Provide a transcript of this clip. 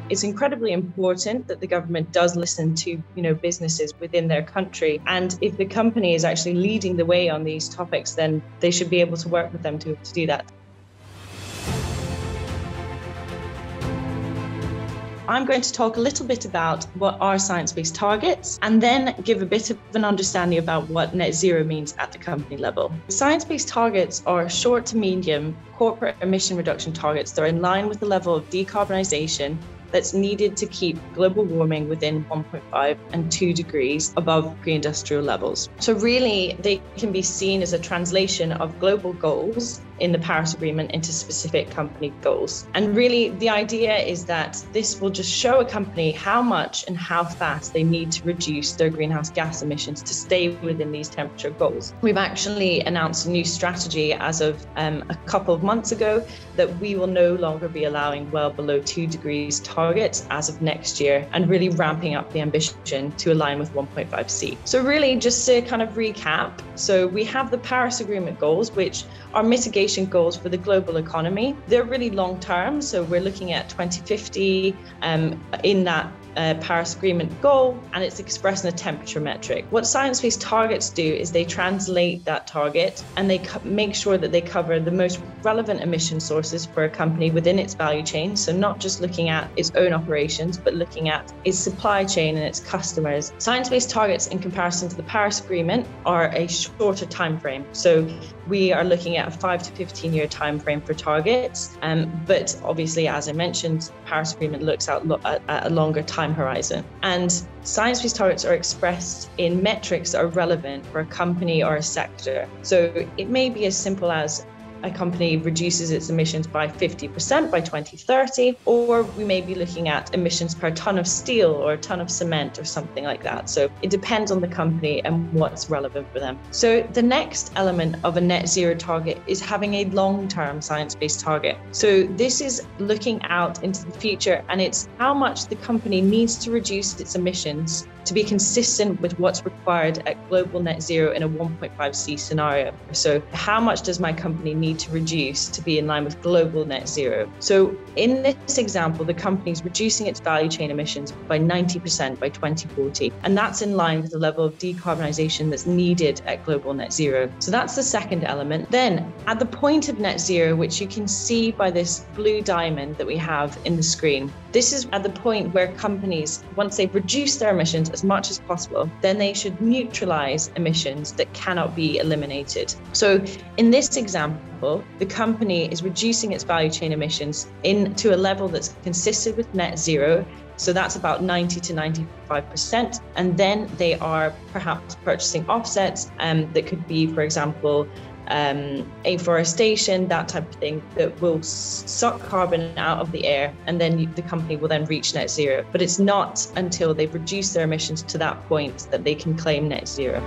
it's incredibly important that the government does listen to, businesses within their country. And if the company is actually leading the way on these topics, then they should be able to work with them to do that. I'm going to talk a little bit about what are science-based targets and then give a bit of an understanding about what net zero means at the company level. Science-based targets are short to medium corporate emission reduction targets that are in line with the level of decarbonisation that's needed to keep global warming within 1.5 and 2 degrees above pre-industrial levels. So really, they can be seen as a translation of global goals in the Paris Agreement into specific company goals. And really, the idea is that this will just show a company how much and how fast they need to reduce their greenhouse gas emissions to stay within these temperature goals. We've actually announced a new strategy as of a couple of months ago that we will no longer be allowing well below 2 degrees targets as of next year, and really ramping up the ambition to align with 1.5C. So really, just to kind of recap, so we have the Paris Agreement goals, which are mitigation goals for the global economy. They're really long term, so we're looking at 2050 in that Paris Agreement goal, and it's expressed in a temperature metric. What science-based targets do is they translate that target and they make sure that they cover the most relevant emission sources for a company within its value chain. So not just looking at its own operations, but looking at its supply chain and its customers. Science-based targets in comparison to the Paris Agreement are a shorter time frame. So we are looking at a 5 to 15 year time frame for targets. But obviously, as I mentioned, the Paris Agreement looks out at a longer time horizon. And science-based targets are expressed in metrics that are relevant for a company or a sector. So it may be as simple as a company reduces its emissions by 50% by 2030, or we may be looking at emissions per ton of steel or a ton of cement or something like that. So it depends on the company and what's relevant for them. So the next element of a net zero target is having a long-term science-based target. So this is looking out into the future, and it's how much the company needs to reduce its emissions to be consistent with what's required at global net zero in a 1.5C scenario. So how much does my company need to reduce to be in line with global net zero? So in this example, the company is reducing its value chain emissions by 90% by 2040. And that's in line with the level of decarbonisation that's needed at global net zero. So that's the second element. Then at the point of net zero, which you can see by this blue diamond that we have in the screen, this is at the point where companies, once they've reduced their emissions as much as possible, then they should neutralize emissions that cannot be eliminated. So in this example, the company is reducing its value chain emissions to a level that's consistent with net zero. So that's about 90 to 95%. And then they are perhaps purchasing offsets that could be, for example, afforestation, that type of thing, that will suck carbon out of the air, and then the company will then reach net zero. But it's not until they've reduced their emissions to that point that they can claim net zero.